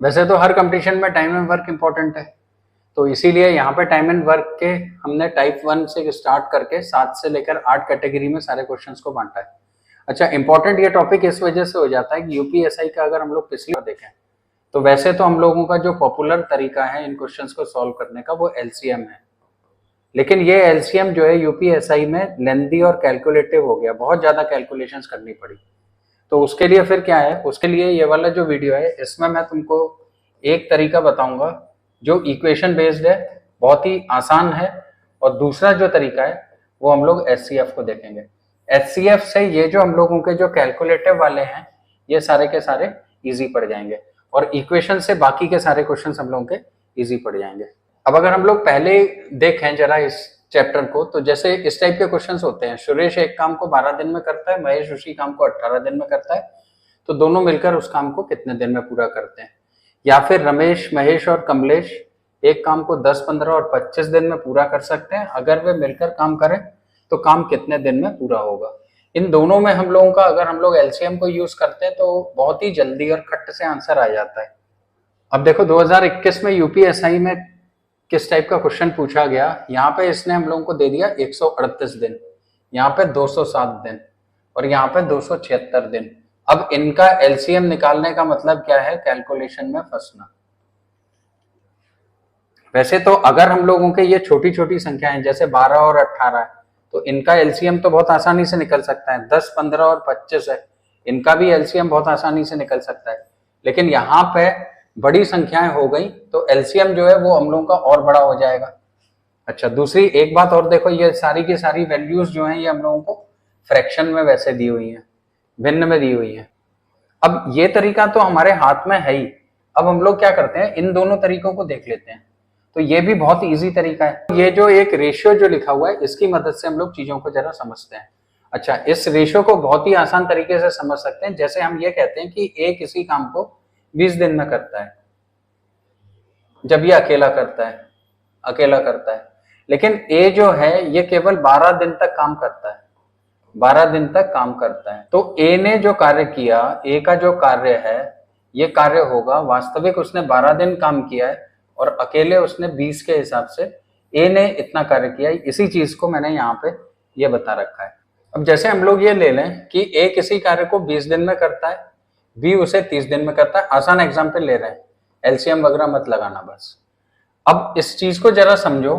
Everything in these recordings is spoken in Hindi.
वैसे तो हर कंपटीशन में टाइम एंड वर्क इंपॉर्टेंट है, तो इसीलिए यहाँ पे टाइम एंड वर्क के हमने टाइप 1 से स्टार्ट करके 7 से लेकर 8 कैटेगरी में सारे क्वेश्चंस को बांटा है। अच्छा, इंपॉर्टेंट ये टॉपिक इस वजह से हो जाता है कि यूपीएसआई का अगर हम लोग पिछली बार देखें तो वैसे तो हम लोगों का जो पॉपुलर तरीका है इन क्वेश्चंस को सॉल्व करने का वो एलसीएम है, लेकिन ये एलसीएम जो है यूपीएसआई में लेंथी और कैलकुलेटिव हो गया, बहुत ज्यादा कैलकुलेशंस करनी पड़ी। तो उसके लिए फिर क्या है, उसके लिए ये वाला जो वीडियो है इसमें मैं तुमको एक तरीका बताऊंगा जो इक्वेशन बेस्ड है, बहुत ही आसान है, और दूसरा जो तरीका है वो हम लोग एचसीएफ को देखेंगे। एचसीएफ से ये जो हम लोगों के जो कैलकुलेटिव वाले हैं ये सारे के सारे इजी पड़ जाएंगे, और इक्वेशन से बाकी के सारे क्वेश्चन हम लोगों के इजी पड़ जाएंगे। अब अगर हम लोग पहले देखें जरा इस चैप्टर को, तो जैसे इस टाइप के क्वेश्चंस होते हैं, सुरेश एक काम को 12 दिन में करता है, महेश उसी काम को 18 दिन में करता है, तो दोनों मिलकर उस काम को कितने दिन में पूरा करते हैं। या फिर रमेश, महेश और कमलेश एक काम को 10, 15 और 25 दिन में पूरा कर सकते हैं, अगर वे मिलकर काम करें तो काम कितने दिन में पूरा होगा। इन दोनों में हम लोगों का अगर हम लोग एलसीएम को यूज करते हैं तो बहुत ही जल्दी और खट से आंसर आ जाता है। अब देखो 2021 में यूपीएसआई में किस टाइप का क्वेश्चन पूछा गया, यहाँ पे इसने हम लोगों को दे दिया 138 दिन, यहाँ पे 207 दिन और यहाँ पे 276 दिन। अब इनका एलसीएम निकालने का मतलब क्या है, कैलकुलेशन में फंसना। वैसे तो अगर हम लोगों के ये छोटी छोटी संख्याएं जैसे 12 और 18 है तो इनका एलसीएम तो बहुत आसानी से निकल सकता है, 10, 15 और 25 है, इनका भी एलसीएम बहुत आसानी से निकल सकता है। लेकिन यहाँ पे बड़ी संख्याएं हो गई तो एलसीएम जो है वो हम लोगों का और बड़ा हो जाएगा। अच्छा, दूसरी एक बात और देखो, ये सारी की सारी वैल्यूज जो हैं ये हम लोगों को फ्रैक्शन में वैसे दी हुई हैं, भिन्न में दी हुई हैं। अब ये तरीका तो हमारे हाथ में है ही, अब हम लोग क्या करते हैं, इन दोनों तरीकों को देख लेते हैं। तो ये भी बहुत इजी तरीका है, ये जो एक रेशियो जो लिखा हुआ है इसकी मदद से हम लोग चीजों को जरा समझते हैं। अच्छा, इस रेशियो को बहुत ही आसान तरीके से समझ सकते हैं, जैसे हम ये कहते हैं कि ए किसी काम को 20 दिन में करता है जब ये अकेला करता है, लेकिन ए जो है ये केवल 12 दिन तक काम करता है, 12 दिन तक काम करता है। तो ए ने जो कार्य किया, ए का जो कार्य है ये कार्य होगा, वास्तविक उसने 12 दिन काम किया है और अकेले उसने 20 के हिसाब से ए ने इतना कार्य किया है। इसी चीज को मैंने यहाँ पे ये बता रखा है। अब जैसे हम लोग ये ले लें कि ए किसी कार्य को 20 दिन में करता है, बी उसे 30 दिन में करता है, आसान एग्जाम्पल ले रहे हैं, एलसीएम वगैरह मत लगाना बस। अब इस चीज को जरा समझो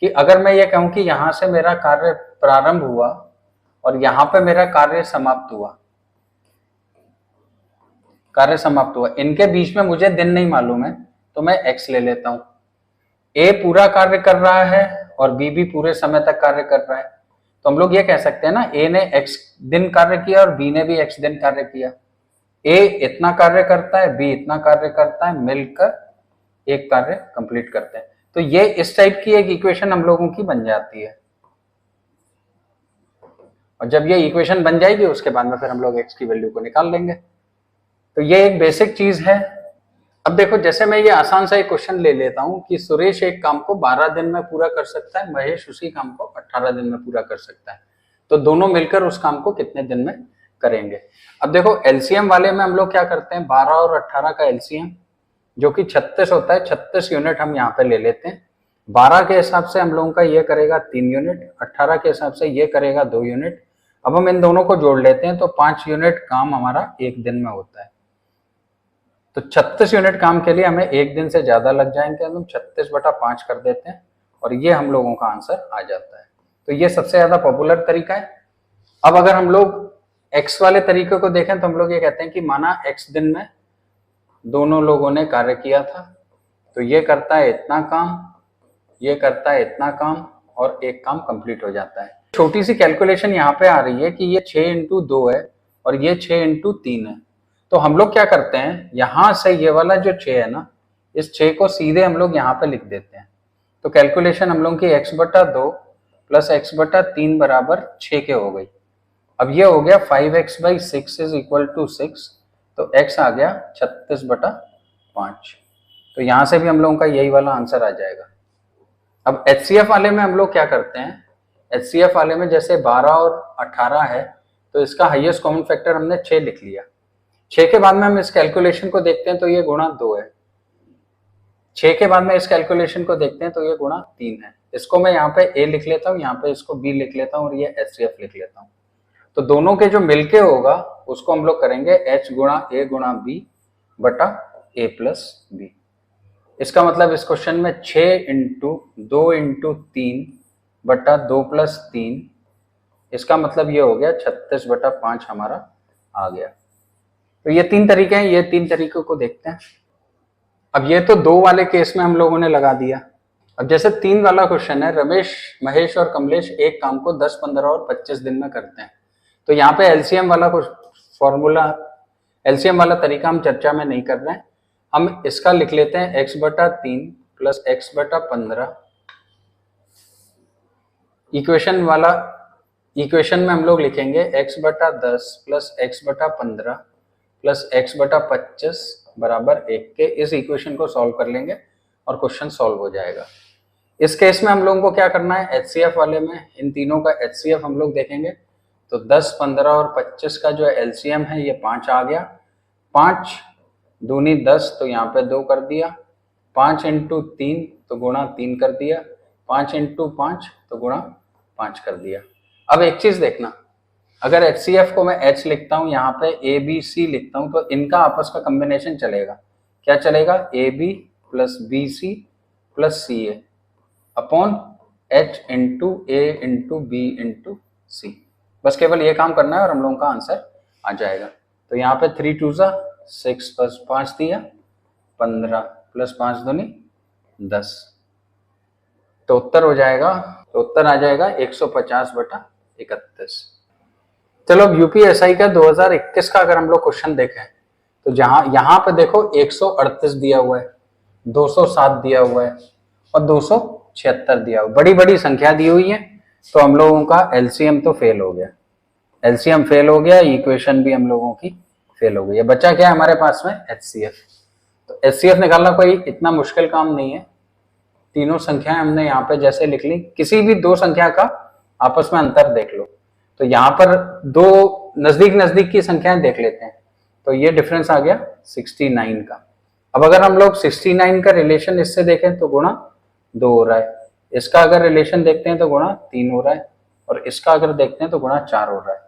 कि अगर मैं ये कहूं कि यहां से मेरा कार्य प्रारंभ हुआ और यहां पे मेरा कार्य समाप्त हुआ, इनके बीच में मुझे दिन नहीं मालूम है तो मैं एक्स ले लेता हूं। ए पूरा कार्य कर रहा है और बी भी पूरे समय तक कार्य कर रहा है, तो हम लोग ये कह सकते हैं ना, ए ने एक्स दिन कार्य किया और बी ने भी एक्स दिन कार्य किया। ए इतना कार्य करता है, बी इतना कार्य करता है, मिलकर एक कार्य कंप्लीट करते हैं। तो ये इस टाइप की एक इक्वेशन हम लोगों की बन जाती है, और जब ये इक्वेशन बन जाएगी उसके बाद में फिर हम लोग एक्स की वैल्यू को निकाल लेंगे। तो ये एक बेसिक चीज है। अब देखो, जैसे मैं ये आसान सा एक क्वेश्चन ले लेता हूं कि सुरेश एक काम को 12 दिन में पूरा कर सकता है, महेश उसी काम को 18 दिन में पूरा कर सकता है, तो दोनों मिलकर उस काम को कितने दिन में करेंगे। अब देखो एलसीएम वाले में हम लोग क्या करते हैं, 12 और 18 का एलसीएम जो कि 36 होता है, 36 यूनिट हम यहाँ पे ले लेते हैं। 12 के हिसाब से हम लोगों का ये करेगा 3 यूनिट, 18 के हिसाब से ये करेगा 2 यूनिट। अब हम इन दोनों को जोड़ लेते हैं तो 5 यूनिट काम हमारा एक दिन में होता है। तो 36 यूनिट काम के लिए हमें एक दिन से ज्यादा लग जाएंगे, हम 36/5 कर देते हैं और ये हम लोगों का आंसर आ जाता है। तो ये सबसे ज्यादा पॉपुलर तरीका है। अब अगर हम लोग एक्स वाले तरीके को देखें तो हम लोग ये कहते हैं कि माना एक्स दिन में दोनों लोगों ने कार्य किया था, तो ये करता है इतना काम, ये करता है इतना काम, और एक काम कंप्लीट हो जाता है। छोटी सी कैलकुलेशन यहाँ पे आ रही है कि ये 6x2 है और ये 6x3 है। तो हम लोग क्या करते हैं, यहां से ये वाला जो 6 है ना, इस 6 को सीधे हम लोग यहाँ पे लिख देते हैं। तो कैलकुलेशन हम लोग की x/2 + x/3 बराबर 6 के हो गई। अब ये हो गया 5x/6 = 6, तो x आ गया 36/5। तो यहां से भी हम लोगों का यही वाला आंसर आ जाएगा। अब एचसीएफ वाले में हम लोग क्या करते हैं, एचसीएफ वाले में जैसे 12 और 18 है तो इसका हाईएस्ट कॉमन फैक्टर हमने 6 लिख लिया। 6 के बाद में हम इस कैलकुलेशन को देखते हैं तो ये गुणा 2 है, 6 के बाद में इस कैलकुलेशन को देखते हैं तो ये गुणा 3 है। इसको मैं यहाँ पे a लिख लेता हूँ, यहाँ पे इसको b लिख लेता हूँ और ये HCF लिख लेता हूँ। तो दोनों के जो मिलके होगा उसको हम लोग करेंगे h गुणा a गुणा b बटा a प्लस b। इसका मतलब इस क्वेश्चन में 6 इंटू 2 इंटू 3 बटा 2 प्लस 3, इसका मतलब ये हो गया 36 बटा 5 हमारा आ गया। तो ये 3 तरीके हैं, ये 3 तरीकों को देखते हैं। अब ये तो 2 वाले केस में हम लोगों ने लगा दिया। अब जैसे 3 वाला क्वेश्चन है, रमेश, महेश और कमलेश एक काम को 10, 15 और 25 दिन में करते हैं। तो यहाँ पे एलसीएम वाला कुछ फॉर्मूला, एलसीएम वाला तरीका हम चर्चा में नहीं कर रहे हैं। हम इसका लिख लेते हैं x बटा 3 प्लस x बटा 15। इक्वेशन में हम लोग लिखेंगे x बटा 10 प्लस x बटा 15 प्लस x बटा 25 बराबर 1 के। इस इक्वेशन को सॉल्व कर लेंगे और क्वेश्चन सॉल्व हो जाएगा। इस केस में हम लोगों को क्या करना है, HCF वाले में इन तीनों का HCF हम लोग देखेंगे। तो 10, 15 और 25 का जो LCM है ये 5 आ गया। 5 दूनी 10 तो यहाँ पे 2 कर दिया, 5 इंटू 3 तो गुणा 3 कर दिया, 5 इंटू 5 तो गुणा 5 कर दिया। अब एक चीज देखना, अगर HCF को मैं H लिखता हूं, यहाँ पे ABC लिखता हूं, तो इनका आपस का कॉम्बिनेशन चलेगा। क्या चलेगा, AB plus BC plus CA upon H into A into B into C। बस केवल ये काम करना है और हम लोगों का आंसर आ जाएगा। तो यहाँ पे 3 2 6 प्लस 5 दिया 15 प्लस 5 दूनी 10, तो उत्तर हो जाएगा, तो उत्तर आ जाएगा 150 बटा 31। चलो अब यूपीएसआई का 2021 का अगर हम लोग क्वेश्चन देखें तो जहां यहाँ पे देखो 138 दिया हुआ है, 207 दिया हुआ है और 276 दिया हुआ है, बड़ी बड़ी संख्या दी हुई है। तो हम लोगों का एलसीएम तो फेल हो गया, एलसीएम फेल हो गया, इक्वेशन भी हम लोगों की फेल हो गई है। बचा क्या है हमारे पास में, एचसीएफ। तो एचसीएफ निकालना कोई इतना मुश्किल काम नहीं है। तीनों संख्याएं हमने यहाँ पे जैसे लिख ली, किसी भी दो संख्या का आपस में अंतर देख लो। तो यहाँ पर दो नजदीक नजदीक की संख्याएं देख लेते हैं, तो ये डिफरेंस आ गया 69 का। अब अगर हम लोग 69 का रिलेशन इससे देखें तो गुणा 2 हो रहा है, इसका अगर रिलेशन देखते हैं तो गुणा 3 हो रहा है, और इसका अगर देखते हैं तो गुणा 4 हो रहा है।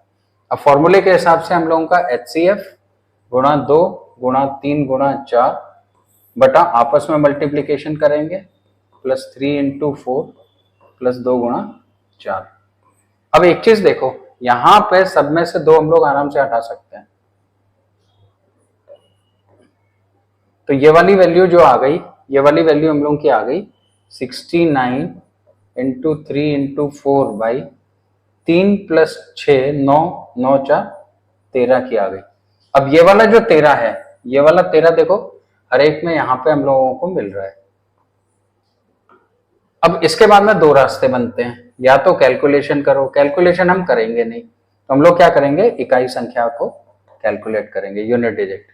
अब फॉर्मूले के हिसाब से हम लोगों का HCF गुणा 2 गुणा 3 गुणा 4 बटा आपस में मल्टीप्लीकेशन करेंगे प्लस 3 इंटू 4 प्लस 2 गुणा 4। अब एक चीज देखो, यहां पे सब में से 2 हम लोग आराम से हटा सकते हैं। तो ये वाली वैल्यू जो आ गई, ये वाली वैल्यू हम लोगों की आ गई 69 इंटू 3 इंटू 4 बाई 3 प्लस 6 9 9 4 13 की आ गई। अब ये वाला जो 13 है, ये वाला 13 देखो हर एक में यहाँ पे हम लोगों को मिल रहा है। अब इसके बाद में 2 रास्ते बनते हैं, या तो कैलकुलेशन करो, कैलकुलेशन हम करेंगे नहीं, तो हम लोग क्या करेंगे, इकाई संख्या को कैलकुलेट करेंगे, यूनिट डिजिट।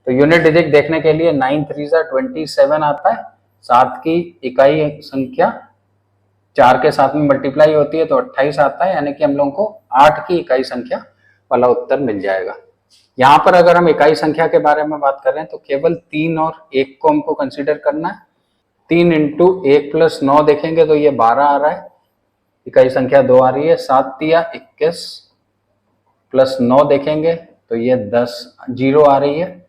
तो यूनिट डिजिट देखने के लिए 9 3 27 आता है, 7 की इकाई संख्या 4 के साथ में मल्टीप्लाई होती है तो 28 आता है, यानी कि हम लोगों को 8 की इकाई संख्या वाला उत्तर मिल जाएगा। यहाँ पर अगर हम इकाई संख्या के बारे में बात कर रहे हैं तो केवल 3 और 1 को हमको कंसिडर करना है। 3 इंटू 1 प्लस 9 देखेंगे तो ये 12 आ रहा है, इकाई संख्या 2 आ रही है। 7 दिया 21 प्लस 9 देखेंगे तो ये 10 0 आ रही है।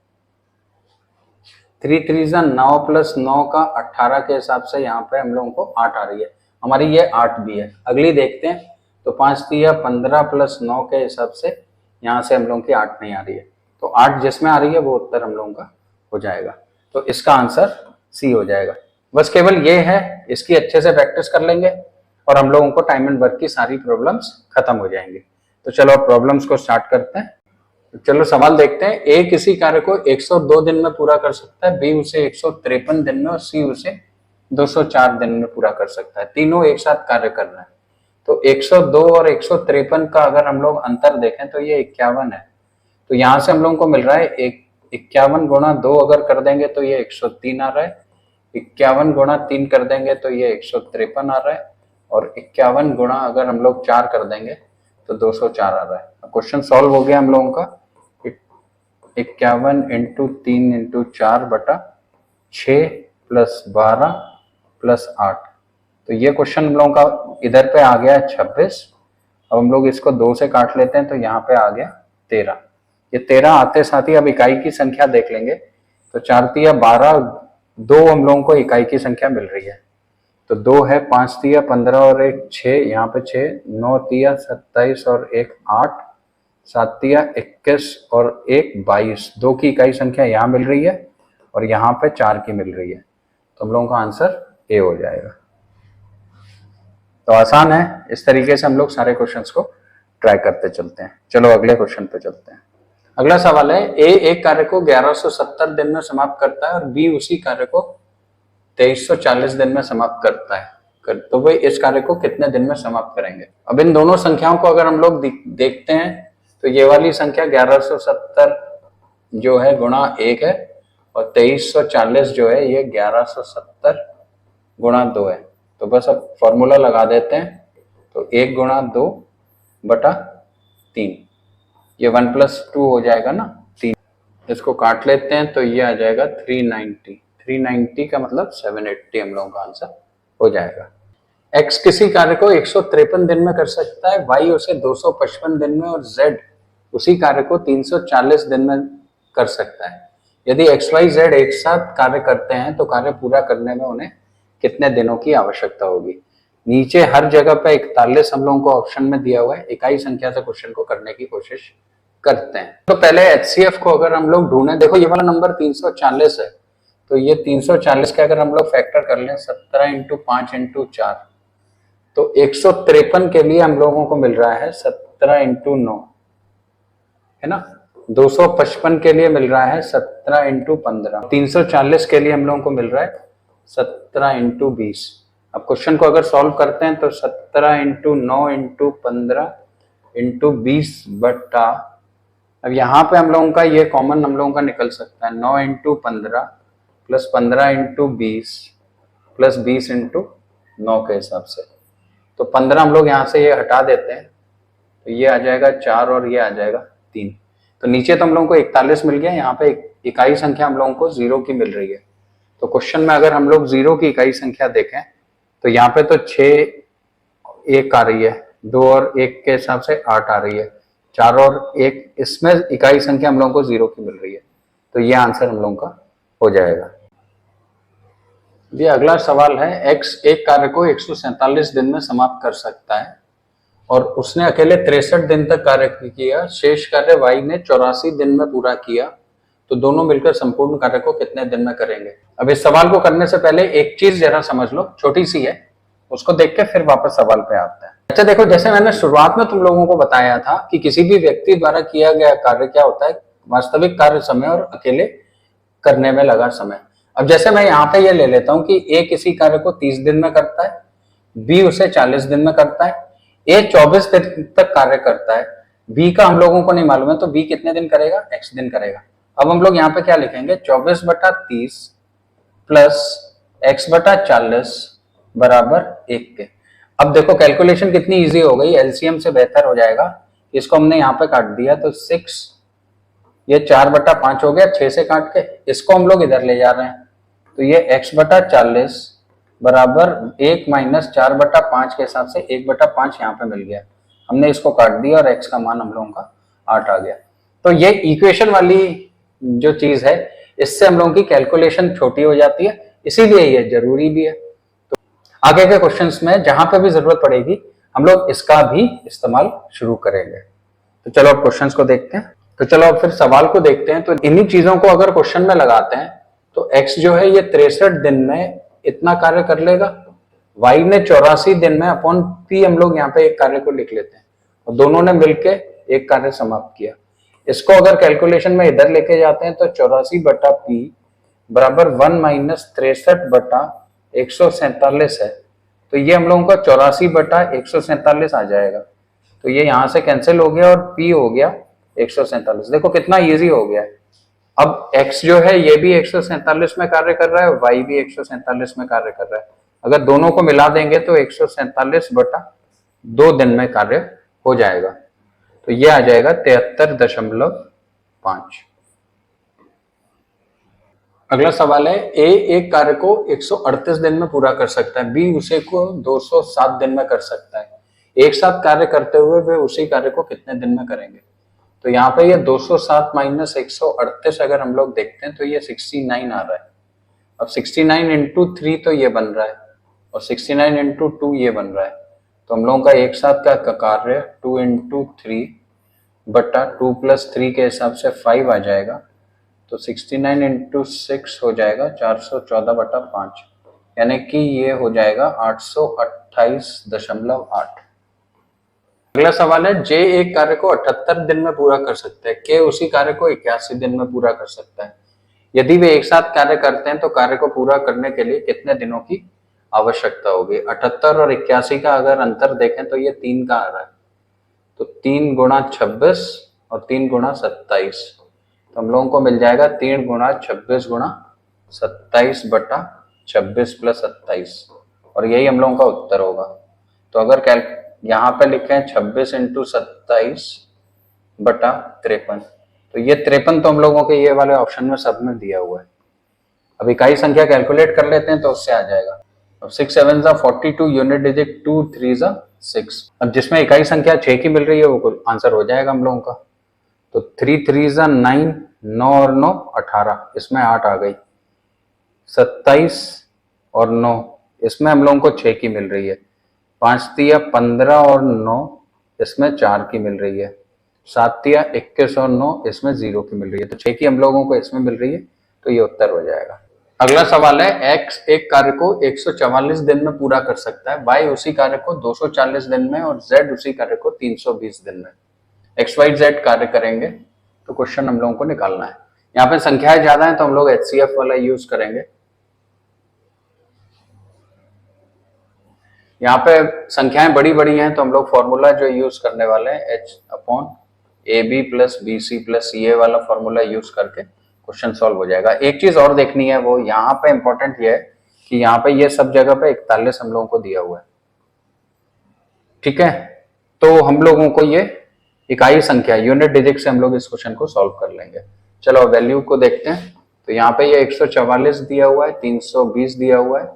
3 3 9 प्लस 9 का 18 के हिसाब से यहाँ पे हम लोगों को 8 आ रही है, हमारी ये 8 भी है। अगली देखते हैं, तो 5 दिया 15 प्लस 9 के हिसाब से यहाँ से हम लोगों की 8 नहीं आ रही है, तो 8 जिसमें आ रही है वो उत्तर हम लोगों का हो जाएगा। तो इसका आंसर सी हो जाएगा। बस केवल ये है, इसकी अच्छे से प्रैक्टिस कर लेंगे और हम लोगों को टाइम एंड वर्क की सारी प्रॉब्लम्स खत्म हो जाएंगी। तो चलो अब प्रॉब्लम्स को स्टार्ट करते हैं। तो चलो सवाल देखते हैं। ए किसी कार्य को 102 दिन में पूरा कर सकता है, बी उसे 153 दिन में और सी उसे 204 दिन में पूरा कर सकता है। तीनों एक साथ कार्य कर रहे हैं। तो 102 और 153 का अगर हम लोग अंतर देखें तो ये 51 है। तो यहाँ से हम लोगों को मिल रहा है 51 गुणा 2 अगर कर देंगे तो ये 103 आ रहा है, 51 गुणा 3 कर देंगे तो ये 153 आ रहा है, और 51 गुणा अगर हम लोग 4 कर देंगे तो 204 आ रहा है। क्वेश्चन सॉल्व हो गया हम लोगों का। 51 इंटू 3 इंटू 4 बटा 6 +12 +8। तो ये क्वेश्चन हम लोगों का इधर पे आ गया 26। अब हम लोग इसको 2 से काट लेते हैं तो यहाँ पे आ गया 13। ये 13 आते साथ ही अब इकाई की संख्या देख लेंगे। तो 4 तिया 12, 2 हम लोगों को इकाई की संख्या मिल रही है। तो 2 है, 5 तिया 15 और 1 6, यहाँ पे 6, 9 तिया 27 और 1 8, 7 तिया 21 और 1 22। 2 की इकाई संख्या यहाँ मिल रही है और यहाँ पे 4 की मिल रही है। तो हम लोगों का आंसर ए हो जाएगा। तो आसान है, इस तरीके से हम लोग सारे क्वेश्चंस को ट्राई करते चलते हैं। चलो अगले क्वेश्चन पे चलते हैं। अगला सवाल है, ए एक कार्य को 1170 दिन में समाप्त करता है और बी उसी कार्य को 2340 दिन में समाप्त करता है। तो वे इस कार्य को कितने दिन में समाप्त करेंगे? अब इन दोनों संख्याओं को अगर हम लोग देखते हैं तो ये वाली संख्या 1170 जो है गुणा 1 है और 2340 जो है ये 1170 गुणा 2 है। तो बस अब फॉर्मूला लगा देते हैं। तो 1 गुणा 2 बटा 3, ये 1 + 2 हो जाएगा ना 3। इसको काट लेते हैं तो ये आ जाएगा 390। 390 का मतलब 780 हम लोगों का आंसर हो जाएगा। x किसी कार्य को 153 दिन में कर सकता है, y उसे 255 दिन में और z उसी कार्य को 340 दिन में कर सकता है। यदि x, y, z एक साथ कार्य करते हैं तो कार्य पूरा करने में उन्हें कितने दिनों की आवश्यकता होगी? नीचे हर जगह पे 41 हम लोगों को ऑप्शन में दिया हुआ है। इकाई संख्या से क्वेश्चन को करने की कोशिश करते हैं। तो पहले HCF को अगर हम लोग ढूंढें, देखो ये वाला नंबर 340 है, तो ये 340 के अगर हम लोग फैक्टर कर लें 17 × 5 × 4, तो 153 के लिए हम लोगों को मिल रहा है 17 × 9, है ना। 255 के लिए मिल रहा है 17 × 15, 340 के लिए हम लोगों को मिल रहा है 17 × 20। अब क्वेश्चन को अगर सॉल्व करते हैं तो 17 × 9 × 15 × 20 बटा, अब यहाँ पे हम लोगों का ये कॉमन हम लोगों का निकल सकता है 9 × 15 + 15 × 20 + 20 × 9 के हिसाब से। तो 15 हम लोग यहाँ से ये हटा देते हैं तो ये आ जाएगा 4 और ये आ जाएगा 3। तो नीचे तो हम लोगों को 41 मिल गया, यहाँ पे इकाई संख्या हम लोगों को 0 की मिल रही है। तो क्वेश्चन में अगर हम लोग 0 की इकाई संख्या देखें तो यहाँ पे तो 6 1 आ रही है, 2 और 1 के हिसाब से 8 आ रही है, 4 और 1, इसमें इकाई संख्या हम लोगों को 0 की मिल रही है। तो ये आंसर हम लोगों का हो जाएगा। ये अगला सवाल है, x एक कार्य को 147 दिन में समाप्त कर सकता है और उसने अकेले 63 दिन तक कार्य किया। शेष कार्य y ने 84 दिन में पूरा किया, तो दोनों मिलकर संपूर्ण कार्य को कितने दिन में करेंगे? अब इस सवाल को करने से पहले एक चीज जरा समझ लो, छोटी सी है, उसको देख के फिर वापस सवाल पे आते हैं। अच्छा देखो, जैसे मैंने शुरुआत में तुम लोगों को बताया था कि किसी भी व्यक्ति द्वारा किया गया कार्य क्या होता है, वास्तविक कार्य समय और अकेले करने में लगा समय। अब जैसे मैं यहाँ पे ये ले लेता हूँ कि ए किसी कार्य को 30 दिन में करता है, बी उसे 40 दिन में करता है, ए 24 दिन तक कार्य करता है, बी का हम लोगों को नहीं मालूम है, तो बी कितने दिन करेगा? x दिन करेगा। अब हम लोग यहाँ पे क्या लिखेंगे? 24/30 प्लस x/40 बराबर 1 के। अब देखो कैलकुलेशन कितनी इजी हो गई, एलसीएम से बेहतर हो जाएगा। इसको हमने यहाँ पे काट दिया तो 6, ये 4/5 हो गया 6 से काट के, इसको हम लोग इधर ले जा रहे हैं तो ये x/40 बराबर 1 - 4/5 के हिसाब से 1/5 यहाँ पे मिल गया। हमने इसको काट दिया और x का मान हम लोगों का 8 आ गया। तो ये इक्वेशन वाली जो चीज है, इससे हम लोगों की कैलकुलेशन छोटी हो जाती है, इसीलिए ये जरूरी भी है। तो आगे के क्वेश्चंस में जहां पे भी जरूरत पड़ेगी हम लोग इसका भी इस्तेमाल शुरू करेंगे। तो चलो अब क्वेश्चंस को देखते हैं। तो चलो अब फिर सवाल को देखते हैं। तो इन्हीं चीजों को अगर क्वेश्चन में लगाते हैं तो x जो है ये 63 दिन में इतना कार्य कर लेगा, y ने 84 दिन में अपॉन p हम लोग यहाँ पे एक कार्य को लिख लेते हैं और दोनों ने मिलके एक कार्य समाप्त किया। इसको अगर कैलकुलेशन में इधर लेके जाते हैं तो 84/p बराबर 1 - 63/147 है। तो ये हम लोगों का 84/147 आ जाएगा। तो ये यहां से कैंसिल हो गया और p हो गया 147। देखो कितना इजी हो गया है। अब x जो है ये भी 147 में कार्य कर रहा है, y भी 147 में कार्य कर रहा है। अगर दोनों को मिला देंगे तो 147/2 दिन में कार्य हो जाएगा। तो ये आ जाएगा 73.5। अगला सवाल है, ए एक कार्य को 138 दिन में पूरा कर सकता है, बी उसे को 207 दिन में कर सकता है। एक साथ कार्य करते हुए वे उसी कार्य को कितने दिन में करेंगे? तो यहाँ पे ये 207 माइनस 138 अगर हम लोग देखते हैं तो ये 69 आ रहा है। अब 69 इंटू 3 तो ये बन रहा है और 69 इंटू 2 ये बन रहा है। तो हम लोगों का एक साथ का कार्य 2 इंटू 3 बटा 2 प्लस 3 के हिसाब से 5 आ जाएगा। तो 69 इंटू 6 हो जाएगा 414 बटा 5, यानी कि ये हो जाएगा 828.8। अगला सवाल है, जे एक कार्य को 78 दिन में पूरा कर सकता है, के उसी कार्य को 81 दिन में पूरा कर सकता है। यदि वे एक साथ कार्य करते हैं तो कार्य को पूरा करने के लिए कितने दिनों की आवश्यकता होगी? 78 और 81 का अगर अंतर देखें तो ये 3 का आ रहा है, तो 3 गुणा 26 और 3 गुणा 27, तो हम लोगों को मिल जाएगा 3 गुणा 26 गुणा 27 बटा 26 प्लस 27, और यही हम लोगों का उत्तर होगा। तो अगर यहाँ पे लिखे हैं 26 इंटू 27 बटा 53, तो ये 53 तो हम लोगों के ये वाले ऑप्शन में सब में दिया हुआ है। अब इकाई संख्या कैलकुलेट कर लेते हैं तो उससे आ जाएगा। अब 6 7 42, यूनिट डिजिट 2 3 6। अब जिसमें इकाई संख्या 6 की मिल रही है वो आंसर हो जाएगा हम लोगों का। तो 3 3 9, 9 और 9 18, इसमें 8 आ गई। 27 और 9, इसमें हम लोगों को 6 की मिल रही है। 5 तिया 15 और 9, इसमें 4 की मिल रही है। 7 तिया 21 और 9, इसमें 0 की मिल रही है। तो 6 की हम लोगों को इसमें मिल रही है, तो ये उत्तर हो जाएगा। अगला सवाल है, x एक कार्य को 144 दिन में पूरा कर सकता है, y उसी कार्य को 240 दिन में और z उसी कार्य को 320 दिन में। एक्स वाई जेड कार्य करेंगे, तो क्वेश्चन हम लोगों को निकालना है। यहाँ पे संख्याएं ज्यादा है तो हम लोग HCF वाला यूज करेंगे। यहाँ पे संख्याएं बड़ी बड़ी हैं तो हम लोग फॉर्मूला जो यूज करने वाले हैं H/AB plus BC plus CA वाला फॉर्मूला यूज करके क्वेश्चन सॉल्व हो जाएगा। एक चीज और देखनी है, वो यहाँ पे इंपॉर्टेंट ये है कि यहाँ पे ये सब जगह पे 41 हम लोगों को दिया हुआ है, ठीक है। तो हम लोगों को ये इकाई संख्या यूनिट डिजिट से हम लोग इस क्वेश्चन को सॉल्व कर लेंगे। चलो वैल्यू को देखते हैं। तो यहाँ पे ये 144 दिया हुआ है, 320 दिया हुआ है,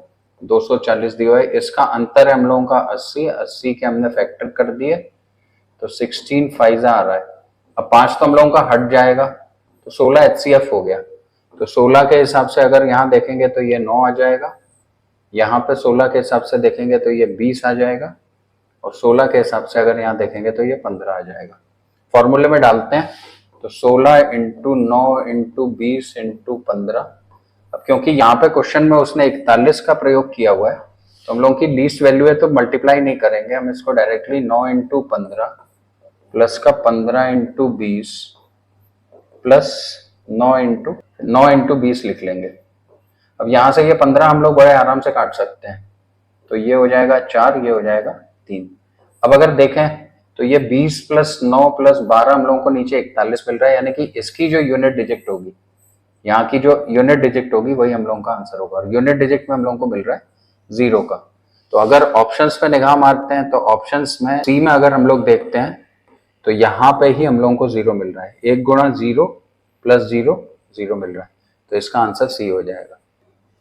240 दिया हुआ है। इसका अंतर है हम लोगों का 80, 80 के हमने फैक्टर कर दिए, तो 16 5 आ रहा है। अब 5 तो हम लोगों का हट जाएगा, तो 16 HCF हो गया। तो 16 के हिसाब से अगर यहाँ देखेंगे तो ये 9 आ जाएगा, यहाँ पे 16 के हिसाब से देखेंगे तो ये 20 आ जाएगा, और 16 के हिसाब से अगर यहाँ देखेंगे तो ये 15 आ जाएगा। फॉर्मूले में डालते हैं, तो 16 इंटू 9 इंटू 20 इंटू 15। अब क्योंकि यहाँ पे क्वेश्चन में उसने 41 का प्रयोग किया हुआ है, तो हम लोगों की लीस्ट वैल्यू है तो मल्टीप्लाई नहीं करेंगे, हम इसको डायरेक्टली 9 इंटू 15 प्लस का 15 इंटू 20 प्लस 9 इंटू 20 लिख लेंगे। अब यहाँ से ये 15 हम लोग बड़े आराम से काट सकते हैं, तो ये हो जाएगा 4, ये हो जाएगा 3। अब अगर देखें तो ये 20 प्लस 9 प्लस 12 हम लोगों को नीचे 41 मिल रहा है, यानी कि इसकी जो यूनिट डिजिट होगी, यहाँ की जो यूनिट डिजिट होगी वही हम लोगों का आंसर होगा। और यूनिट डिजिट में हम लोगों को मिल रहा है 0 का। तो अगर ऑप्शंस पे निगाह मारते हैं तो ऑप्शंस में सी में अगर हम लोग देखते हैं तो यहाँ पे ही हम लोगों को 0 मिल रहा है। 1 गुणा 0 प्लस 0 0 मिल रहा है, तो इसका आंसर सी हो जाएगा।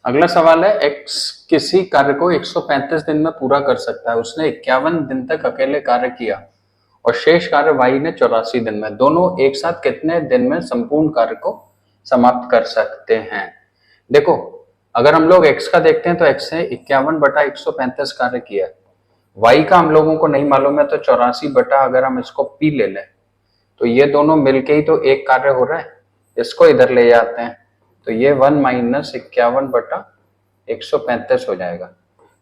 अगला सवाल है, x किसी कार्य को 135 दिन में पूरा कर सकता है, उसने 51 दिन तक अकेले कार्य किया और शेष कार्य y ने 84 दिन में। दोनों एक साथ कितने दिन में संपूर्ण कार्य को समाप्त कर सकते हैं? देखो अगर हम लोग x का देखते हैं तो x ने 51 बटा 135 कार्य किया, y का हम लोगों को नहीं मालूम है, तो 84 बटा अगर हम इसको p ले लें तो ये दोनों मिलके ही तो एक कार्य हो रहा है। इसको इधर ले जाते हैं तो ये 1 माइनस 51 बटा 135 हो जाएगा।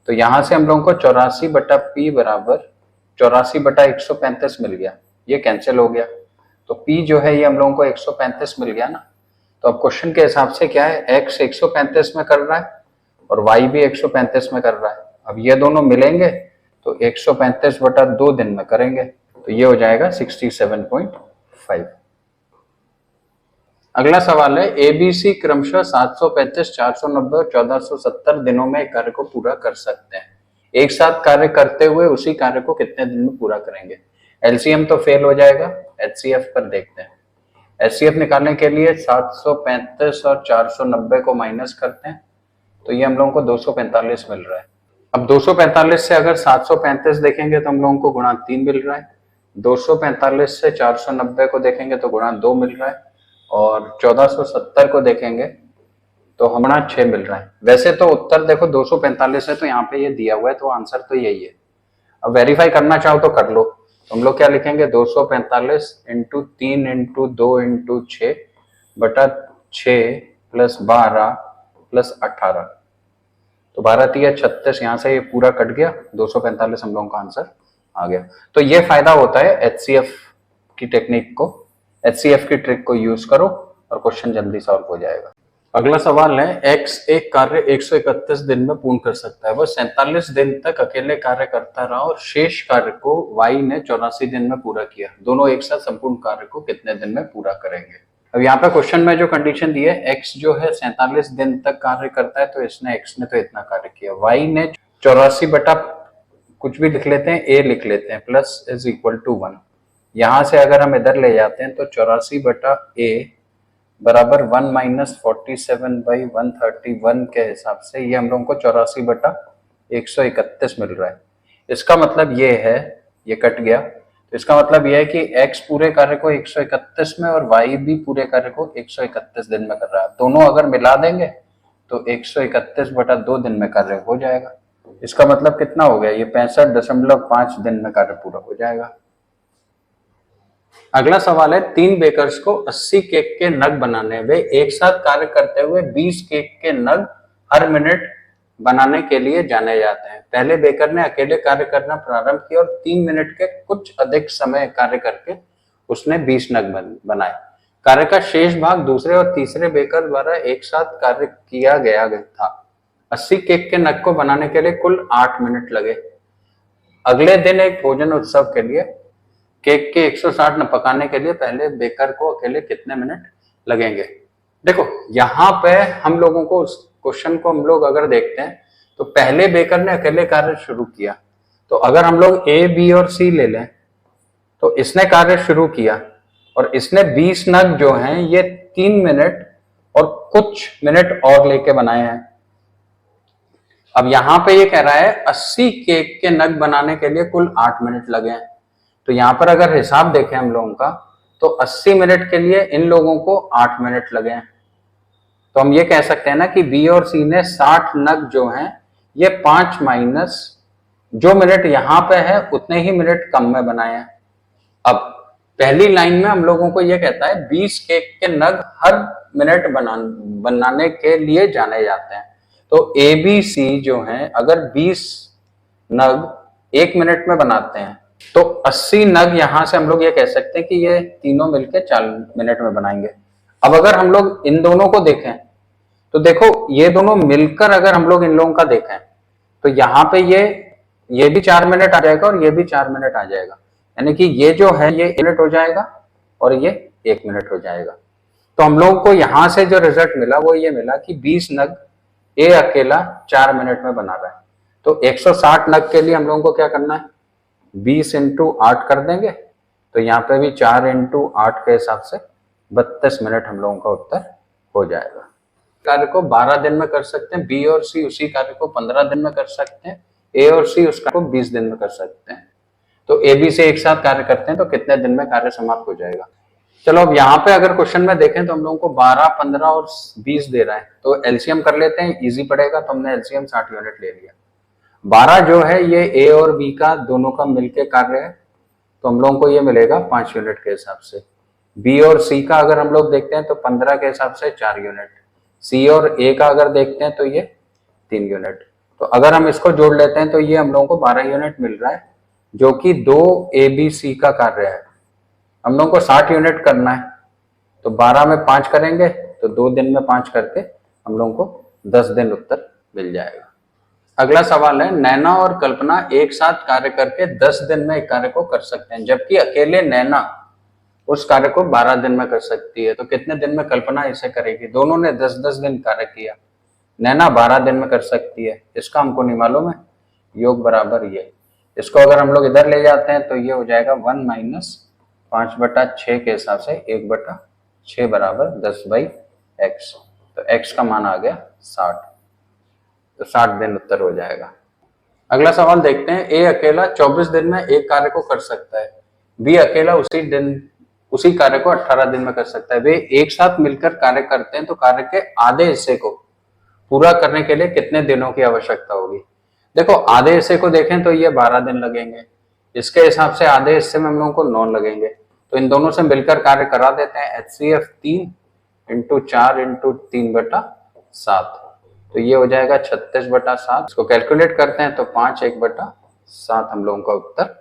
तो यहां से हम लोगों को 84 बटा p बराबर 84 बटा 135 मिल गया, ये कैंसिल हो गया। तो p जो है ये हम लोगों को 135 मिल गया ना। तो अब क्वेश्चन के हिसाब से क्या है, x 135 में कर रहा है और y भी 135 में कर रहा है। अब ये दोनों मिलेंगे तो 135 बटा 2 दिन में करेंगे, तो ये हो जाएगा 67.5। अगला सवाल है, ABC क्रमशः 735, 490 और 1470 दिनों में एक कार्य को पूरा कर सकते हैं। एक साथ कार्य करते हुए उसी कार्य को कितने दिन में पूरा करेंगे? LCM तो फेल हो जाएगा, HCF पर देखते हैं। एचसीएफ निकालने के लिए 735 और 490 को माइनस करते हैं तो ये हम लोगों को 245 मिल रहा है। अब 245 से अगर 735 देखेंगे तो हम लोगों को गुणा 3 मिल रहा है, 245 से 490 को देखेंगे तो गुणा 2 मिल रहा है, और 1470 को देखेंगे तो हमारा 6 मिल रहा है। वैसे तो उत्तर देखो 245 है तो यहाँ पे ये दिया हुआ है तो आंसर तो यही है। अब वेरीफाई करना चाहो तो कर लो, तो हम लोग क्या लिखेंगे 245 इंटू 3 इंटू 2 इंटू 6 बटा 6 प्लस 12 प्लस 18, तो 12 तिया 36, यहाँ से ये पूरा कट गया, 245 हम लोगों का आंसर आ गया। तो ये फायदा होता है एचसीएफ की टेक्निक को, एचसीएफ की ट्रिक को यूज करो और क्वेश्चन जल्दी सॉल्व हो जाएगा। अगला सवाल है, एक्स एक कार्य 131 दिन में पूर्ण कर सकता है, वह 47 दिन तक अकेले कार्य करता रहा और शेष कार्य को वाई ने 84 दिन में पूरा किया, दोनों एक साथ संपूर्ण कार्य को कितने दिन में पूरा करेंगे। अब यहाँ पे क्वेश्चन में जो कंडीशन दी है, एक्स जो है 47 दिन तक कार्य करता है तो इसने एक्स ने तो इतना कार्य किया, वाई ने 84 बटा कुछ भी लिख लेते हैं, ए लिख लेते हैं, प्लस इज इक्वल टू 1। यहां से अगर हम इधर ले जाते हैं तो 84 बटा ए बराबर 1 माइनस 47/131 के हिसाब से ये हम लोगों को 84 बटा 131 मिल रहा है। इसका मतलब ये है, ये कट गया, तो इसका मतलब ये है कि x पूरे कार्य को 131 में और y भी पूरे कार्य को 131 दिन में कर रहा है। दोनों अगर मिला देंगे तो 131 बटा 2 दिन में कार्य हो जाएगा। इसका मतलब कितना हो गया, ये 65.5 दिन में कार्य पूरा हो जाएगा। अगला सवाल है, 3 बेकर्स को 80 केक के नग बनाने, वे एक साथ कार्य करते हुए 20 केक के नग हर मिनट बनाने के लिए जाने जाते हैं। पहले बेकर ने अकेले कार्य करना प्रारंभ किया और 3 मिनट के कुछ अधिक समय कार्य करके उसने 20 नग बनाए। कार्य का शेष भाग दूसरे और तीसरे बेकर द्वारा एक साथ कार्य किया गया था। 80 केक के नग को बनाने के लिए कुल 8 मिनट लगे। अगले दिन एक भोजन उत्सव के लिए केक के 160 न पकाने के लिए पहले बेकर को अकेले कितने मिनट लगेंगे। देखो यहाँ पे हम लोगों को उस क्वेश्चन को हम लोग अगर देखते हैं तो पहले बेकर ने अकेले कार्य शुरू किया, तो अगर हम लोग ए बी और सी ले लें तो इसने कार्य शुरू किया और इसने 20 नग जो हैं ये 3 मिनट और कुछ मिनट और लेके बनाए हैं। अब यहाँ पे ये कह रहा है 80 केक के नग बनाने के लिए कुल 8 मिनट लगे हैं, तो यहाँ पर अगर हिसाब देखें हम लोगों का तो 80 मिनट के लिए इन लोगों को 8 मिनट लगे हैं। तो हम ये कह सकते हैं ना कि बी और सी ने 60 नग जो हैं ये 5 माइनस जो मिनट यहाँ पे है उतने ही मिनट कम में बनाए हैं। अब पहली लाइन में हम लोगों को ये कहता है 20 केक के नग हर मिनट बनाने के लिए जाने जाते हैं, तो ए बी सी जो हैं अगर 20 नग 1 मिनट में बनाते हैं तो 80 नग यहां से हम लोग ये कह सकते हैं कि ये तीनों मिलकर 4 मिनट में बनाएंगे। अब अगर हम लोग इन दोनों को देखें तो देखो ये दोनों मिलकर अगर हम लोग इन लोगों का देखें तो यहाँ पे ये भी 4 मिनट आ जाएगा और ये भी 4 मिनट आ जाएगा, यानी कि ये जो है ये 1 मिनट हो जाएगा और ये 1 मिनट हो जाएगा। तो हम लोगों को यहाँ से जो रिजल्ट मिला वो ये मिला कि 20 नग ए अकेला 4 मिनट में बना रहा है। तो 160 नग के लिए हम लोगों को क्या करना है, 20 इंटू 8 कर देंगे, तो यहाँ पे भी 4 इंटू 8 के हिसाब से 32 मिनट हम लोगों का उत्तर हो जाएगा। कार्य को 12 दिन में कर सकते हैं, बी और सी उसी कार्य को 15 दिन में कर सकते हैं, ए और सी उस कार्य को 20 दिन में कर सकते हैं। तो ए बी से एक साथ कार्य करते हैं तो कितने दिन में कार्य समाप्त हो जाएगा। चलो अब यहाँ पे अगर क्वेश्चन में देखें तो हम लोगों को 12, 15 और 20 दे रहा है, तो एलसीएम कर लेते हैं, इजी पड़ेगा। तो हमने एलसीएम 60 यूनिट ले लिया। 12 जो है ये ए और बी का दोनों का मिलके कार्य है, तो हम लोगों को ये मिलेगा 5 यूनिट के हिसाब से। बी और सी का अगर हम लोग देखते हैं तो 15 के हिसाब से 4 यूनिट, सी और ए का अगर देखते हैं तो ये 3 यूनिट। तो अगर हम इसको जोड़ लेते हैं तो ये हम लोगों को 12 यूनिट मिल रहा है, जो कि 2 ए बी सी का कार्य है। हम लोगों को 60 यूनिट करना है, तो 12 में 5 करेंगे तो 2 दिन में 5 करके हम लोगों को 10 दिन उत्तर मिल जाएगा। अगला सवाल है, नैना और कल्पना एक साथ कार्य करके 10 दिन में एक कार्य को कर सकते हैं, जबकि अकेले नैना उस कार्य को 12 दिन में कर सकती है, तो कितने दिन में कल्पना इसे करेगी। दोनों ने 10-10 दिन कार्य किया, नैना 12 दिन में कर सकती है, इसका हमको नहीं मालूम है, योग बराबर ये। इसको अगर हम लोग इधर ले जाते हैं तो ये हो जाएगा 1 माइनस 5/6 के हिसाब से 1/2। 6 बराबर 10/x। तो x का मान आ गया 60, तो 60 दिन उत्तर हो जाएगा। अगला सवाल देखते हैं। ए अकेला 24 दिन में एक कार्य को कर सकता है, बी अकेला उसी कार्य को 18 दिन में कर सकता है। वे एक साथ मिलकर कार्य करते हैं तो कार्य के आधे हिस्से को पूरा करने के लिए कितने दिनों की आवश्यकता होगी। देखो आधे हिस्से को देखें तो ये 12 दिन लगेंगे, इसके हिसाब से आधे हिस्से में हम लोगों को 9 लगेंगे, तो इन दोनों से मिलकर कार्य करा देते हैं। HCF 3 × 4 × 3/7, तो ये हो जाएगा 36/7। इसको कैलकुलेट करते हैं तो 5 1/7 हम लोगों का उत्तर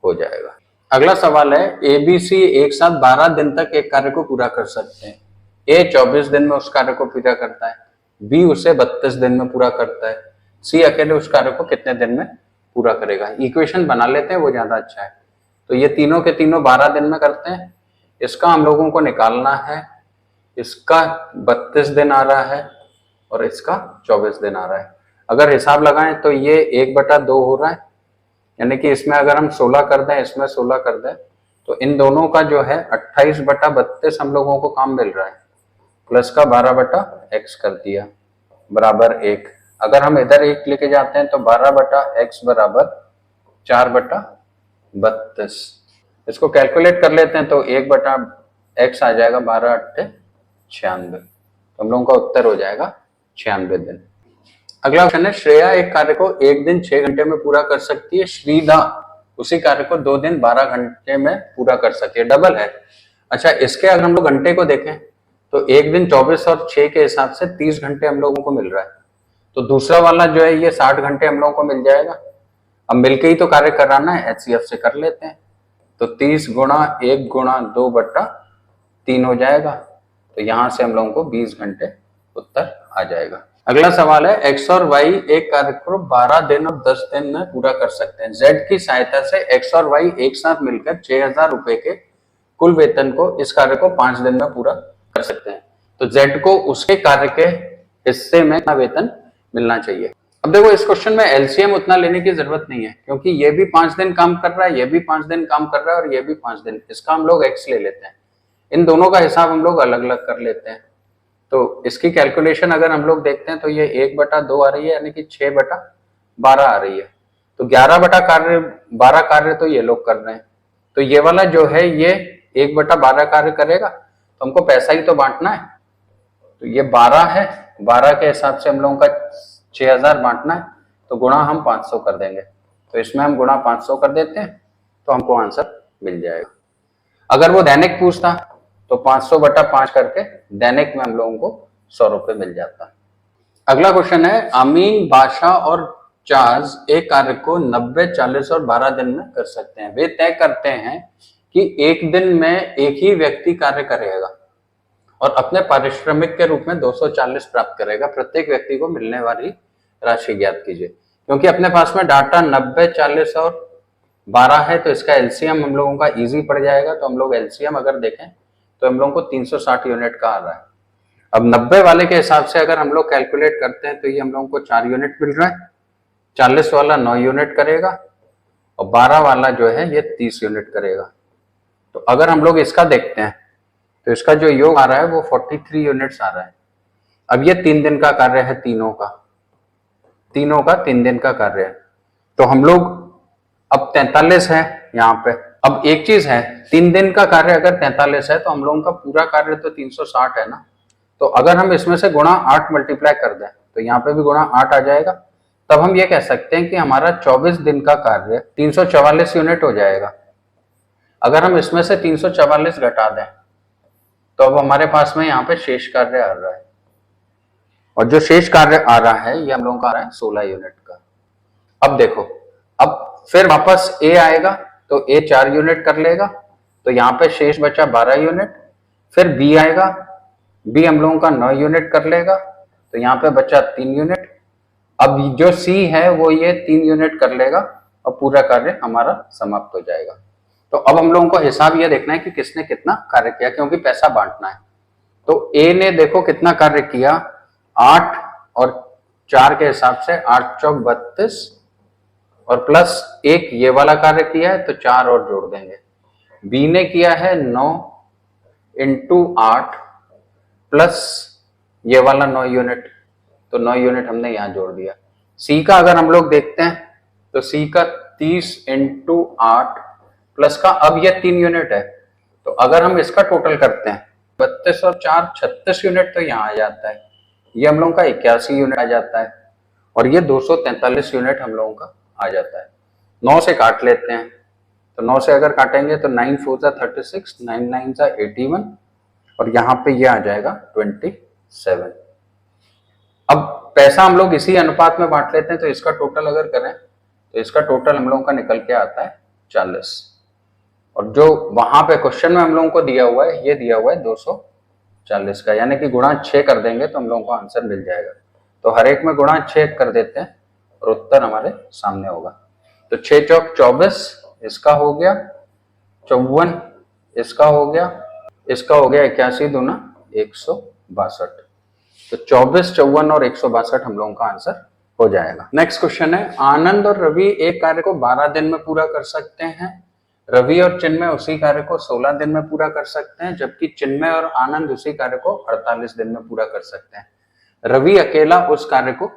हो जाएगा। अगला सवाल है, ABC एक साथ 12 दिन तक एक कार्य को पूरा कर सकते हैं। A 24 दिन में उस कार्य को पूरा करता है, B उसे 32 दिन में पूरा करता है, C अकेले उस कार्य को कितने दिन में पूरा करेगा। इक्वेशन बना लेते हैं, वो ज्यादा अच्छा है। तो ये तीनों के तीनों 12 दिन में करते हैं, इसका हम लोगों को निकालना है, इसका 32 दिन आ रहा है और इसका 24 दिन आ रहा है। अगर हिसाब लगाएं तो ये 1/2 हो रहा है, यानी कि इसमें अगर हम 16 कर दें, इसमें 16 कर दें, तो इन दोनों का जो है 28/32 हम लोगों को काम मिल रहा है, प्लस का 12/x कर दिया बराबर 1। अगर हम इधर 1 लेके जाते हैं तो 12/x बराबर 4/32। इसको कैलकुलेट कर लेते हैं तो 1/x आ जाएगा 12 × 8 = 96, तो हम लोगों का उत्तर हो जाएगा 96 दिन। अगला क्वेश्चन है, श्रेया एक कार्य को एक दिन 6 घंटे में पूरा कर सकती है, श्रीधा उसी कार्य को 2 दिन 12 घंटे में पूरा कर सकती है, डबल है। अच्छा, इसके अगर हम लोग घंटे को देखें तो एक दिन 24 और 6 के हिसाब से 30 घंटे हम लोगों को मिल रहा है, तो दूसरा वाला जो है ये 60 घंटे हम लोगों को मिल जाएगा। अब मिलके ही तो कार्य कराना है, HCF से कर लेते हैं, तो 30 × 1 × 2/3 हो जाएगा, तो यहां से हम लोगों को 20 घंटे उत्तर आ जाएगा। अगला सवाल है, X और Y एक कार्य को 12 दिन और 10 दिन में पूरा कर सकते हैं। Z की सहायता से X और Y एक साथ मिलकर 6000 रुपए के कुल वेतन को इस कार्य को 5 दिन में पूरा कर सकते हैं, तो Z को उसके कार्य के हिस्से में वेतन मिलना चाहिए। अब देखो इस क्वेश्चन में LCM उतना लेने की जरूरत नहीं है, क्योंकि ये भी 5 दिन काम कर रहा है, ये भी 5 दिन काम कर रहा है और ये भी 5 दिन, इसका हम लोग X ले लेते हैं। इन दोनों का हिसाब हम लोग अलग अलग कर लेते हैं, तो इसकी कैलकुलेशन अगर हम लोग देखते हैं तो ये 1/2 आ रही है, यानी कि 6/12 आ रही है, तो 12 कार्य तो ये लोग कर रहे हैं, तो ये वाला जो है ये 1/12 कार्य करेगा, तो हमको पैसा ही तो बांटना है, तो ये 12 है, 12 के हिसाब से हम लोगों का 6000 बांटना है, तो गुणा हम 500 कर देंगे, तो इसमें हम गुणा 500 कर देते हैं तो हमको आंसर मिल जाएगा। अगर वो दैनिक पूछता तो 500/5 करके दैनिक में हम लोगों को 100 रुपए मिल जाता। अगला क्वेश्चन है, अमीन, बादशाह और चार्ल्स एक कार्य को 90, 40 और 12 दिन में कर सकते हैं। वे तय करते हैं कि एक दिन में एक ही व्यक्ति कार्य करेगा और अपने पारिश्रमिक के रूप में 240 प्राप्त करेगा। प्रत्येक व्यक्ति को मिलने वाली राशि ज्ञात कीजिए। क्योंकि अपने पास में डाटा 90, 40 और 12 है, तो इसका एलसीएम हम लोगों का इजी पड़ जाएगा, तो हम लोग एलसीएम अगर देखें तो हम लोगों को 360 यूनिट का आ रहा है। अब 90 वाले के हिसाब से अगर हम लोग कैलकुलेट करते हैं तो ये हम लोगों को 4 यूनिट मिल रहा है, 40 वाला 9 यूनिट करेगा और 12 वाला जो है ये 30 यूनिट करेगा। तो अगर हम लोग इसका देखते हैं तो इसका जो योग आ रहा है वो 43 यूनिट्स आ रहा है। अब ये 3 दिन का कार्य है, तीनों का 3 दिन का कार्य है, तो हम लोग अब 43 है यहाँ पे। अब एक चीज है, 3 दिन का कार्य अगर 43 है तो हम लोगों का पूरा कार्य तो 360 है ना, तो अगर हम इसमें से गुणा 8 मल्टीप्लाई कर दें तो यहाँ पे भी गुणा 8 आ जाएगा, तब हम ये कह सकते हैं कि हमारा 24 दिन का कार्य 344 यूनिट हो जाएगा। अगर हम इसमें से 344 घटा दें तो अब हमारे पास में यहाँ पे शेष कार्य आ रहा है, और जो शेष कार्य आ रहा है ये हम लोगों का आ रहा है 16 यूनिट का। अब देखो, अब फिर वापस ए आएगा तो ए 4 यूनिट कर लेगा, तो यहाँ पे शेष बचा 12 यूनिट। फिर बी आएगा, बी हम लोगों का 9 यूनिट कर लेगा, तो यहाँ पे बचा 3 यूनिट। अब जो सी है वो ये 3 यूनिट कर लेगा और पूरा कार्य हमारा समाप्त हो जाएगा। तो अब हम लोगों को हिसाब ये देखना है कि किसने कितना कार्य किया, क्योंकि पैसा बांटना है। तो ए ने देखो कितना कार्य किया, 8 और 4 के हिसाब से 8 चौक 32 और प्लस 1 ये वाला कार्य किया है तो 4 और जोड़ देंगे। बी ने किया है 9 इंटू 8 प्लस ये वाला 9 यूनिट, तो 9 यूनिट हमने यहाँ जोड़ दिया। सी का अगर हम लोग देखते हैं तो सी का 30 इंटू 8 प्लस का, अब ये 3 यूनिट है, तो अगर हम इसका टोटल करते हैं 32 और 4 36 यूनिट तो यहाँ आ जाता है, ये हम लोगों का 81 यूनिट आ जाता है, और ये 243 यूनिट हम लोगों का आ जाता है। 9 से काट लेते हैं, तो 9 से अगर काटेंगे तो 9 4 जा 36, 9 9 जा 81, और यहाँ पे ये आ जाएगा 27। अब पैसा हम लोग इसी अनुपात में बांट लेते हैं, तो इसका टोटल अगर करें तो इसका टोटल हम लोगों का निकल के आता है 40, और जो वहां पे क्वेश्चन में हम लोगों को दिया हुआ है ये दिया हुआ है 240 का, यानी कि गुणा 6 कर देंगे तो हम लोगों को आंसर मिल जाएगा। तो हर एक में गुणा 6 कर देते हैं और उत्तर हमारे सामने होगा। तो 6 चौक 24, इसका हो गया 54, इसका हो गया 81 दूना 162, तो 24 54 और 162 हम लोगों का आंसर हो जाएगा। नेक्स्ट क्वेश्चन है, आनंद और रवि एक कार्य को 12 दिन में पूरा कर सकते हैं, रवि और चिन्मय उसी कार्य को 16 दिन में पूरा कर सकते हैं, जबकि चिन्मय और आनंद उसी कार्य को 48 दिन में पूरा कर सकते हैं। रवि अकेला उस कार्य को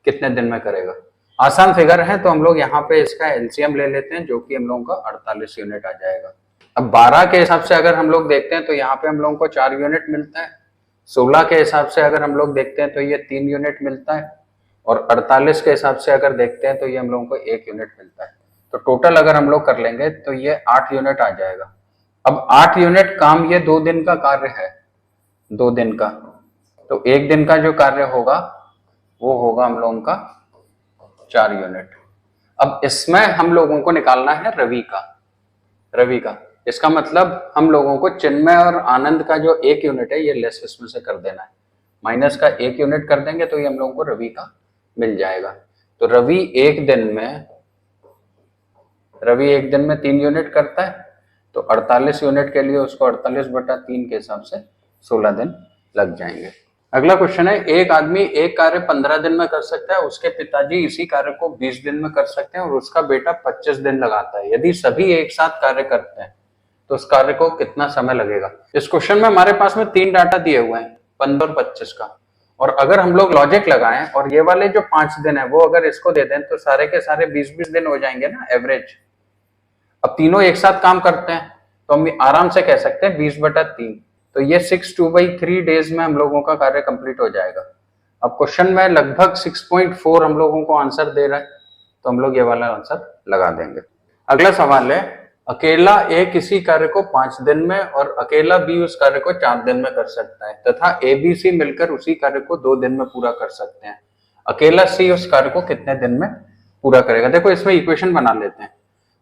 कितने दिन में करेगा? आसान फिगर है, तो हम लोग यहाँ पे इसका एलसीएम ले लेते हैं, जो कि हम लोगों का 48 यूनिट आ जाएगा। अब 12 के हिसाब से अगर हम लोग देखते हैं तो यहाँ पे हम लोगों को 4 यूनिट मिलता है, 16 के हिसाब से अगर हम लोग देखते हैं तो ये 3 यूनिट मिलता है, और 48 के हिसाब से अगर देखते हैं तो ये हम लोगों को 1 यूनिट मिलता है। तो टोटल अगर हम लोग कर लेंगे तो ये 8 यूनिट आ जाएगा। अब 8 यूनिट काम ये 2 दिन का कार्य है, 2 दिन का, तो 1 दिन का जो कार्य होगा वो होगा हम लोगों का 4 यूनिट। अब इसमें हम लोगों को निकालना है रवि का, इसका मतलब हम लोगों को चिन्मय और आनंद का जो 1 यूनिट है ये लेस इसमें से कर देना है, माइनस का 1 यूनिट कर देंगे तो ये हम लोगों को रवि का मिल जाएगा। तो रवि एक दिन में 3 यूनिट करता है, तो 48 यूनिट के लिए उसको 48/3 के हिसाब से 16 दिन लग जाएंगे। अगला क्वेश्चन है, एक आदमी एक कार्य 15 दिन में कर सकता है, उसके पिताजी इसी कार्य को 20 दिन में कर सकते हैं और उसका बेटा 25 दिन लगाता है। यदि सभी एक साथ कार्य करते हैं तो उस कार्य को कितना समय लगेगा? इस क्वेश्चन में हमारे पास में 3 डाटा दिए हुए हैं, 15 और 25 का, और अगर हम लोग लॉजिक लगाएं और ये वाले जो 5 दिन है वो अगर इसको दे दें तो सारे के सारे 20-20 दिन हो जाएंगे ना एवरेज। अब तीनों एक साथ काम करते हैं तो हम आराम से कह सकते हैं 20/3, तो ये 6/2/3 डेज में हम लोगों का कार्य कंप्लीट हो जाएगा। अब क्वेश्चन में लगभग 6.4 हम लोगों को आंसर दे रहा है, तो हम लोग ये वाला आंसर लगा देंगे। अगला सवाल है, अकेला ए किसी कार्य को 5 दिन में और अकेला बी उस कार्य को 4 दिन में कर सकता है, तथा ए बी सी मिलकर उसी कार्य को 2 दिन में पूरा कर सकते हैं। अकेला सी उस कार्य को कितने दिन में पूरा करेगा? देखो इसमें इक्वेशन बना लेते हैं।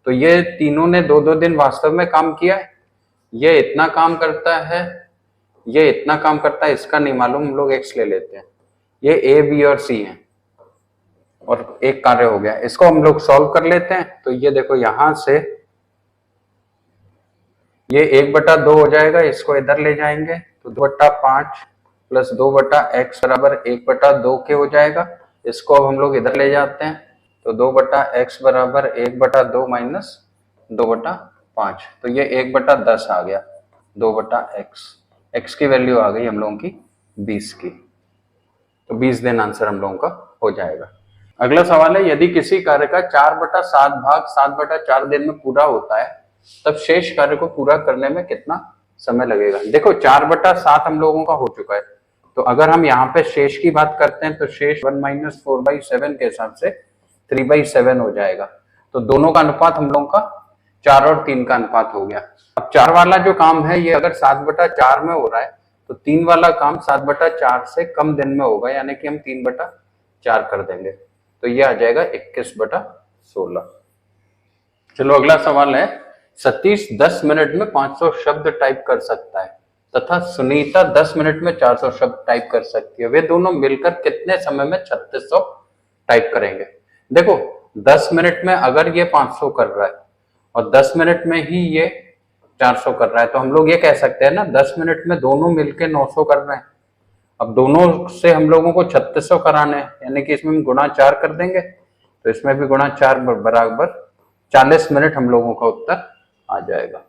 तो ये तीनों ने 2-2 दिन वास्तव में काम किया है, ये इतना काम करता है, ये इतना काम करता है, इसका नहीं मालूम, हम लोग एक्स ले लेते हैं। ये ए बी और सी है और एक कार्य हो गया, इसको हम लोग सॉल्व कर लेते हैं। तो ये देखो यहां से ये 1/2 हो जाएगा, इसको इधर ले जाएंगे तो 2/5 प्लस 2/x बराबर 1/2 के हो जाएगा। इसको अब हम लोग इधर ले जाते हैं तो 2/x बराबर 1/2 माइनस 2/5, तो ये 1/10 आ गया 2/x, x की वैल्यू आ गई हम लोगों की 20 की, तो 20 दिन आंसर हम लोगों का हो जाएगा। अगला सवाल है, यदि किसी कार्य का 4/7 भाग 7/4 दिन में पूरा होता है तब शेष कार्य को पूरा करने में कितना समय लगेगा? देखो 4/7 हम लोगों का हो चुका है, तो अगर हम यहाँ पे शेष की बात करते हैं तो शेष 1 - 4/7 के हिसाब से 3/7 हो जाएगा। तो दोनों का अनुपात हम लोगों का 4 और 3 का अनुपात हो गया। अब 4 वाला जो काम है ये अगर 7/4 में हो रहा है तो 3 वाला काम 7/4 से कम दिन में होगा, यानी कि हम 3/4 कर देंगे, तो ये आ जाएगा 21/16। चलो अगला सवाल है, सतीश 10 मिनट में 500 शब्द टाइप कर सकता है तथा सुनीता 10 मिनट में 400 शब्द टाइप कर सकती है, वे दोनों मिलकर कितने समय में 3600 टाइप करेंगे? देखो 10 मिनट में अगर ये 500 कर रहा है और 10 मिनट में ही ये 400 कर रहा है, तो हम लोग ये कह सकते हैं ना 10 मिनट में दोनों मिलकर 900 कर रहे हैं। अब दोनों से हम लोगों को 3600 कराने हैं, यानी कि इसमें हम गुणा 4 कर देंगे, तो इसमें भी गुणा 4 बराबर 40 मिनट हम लोगों का उत्तर आ जाएगा।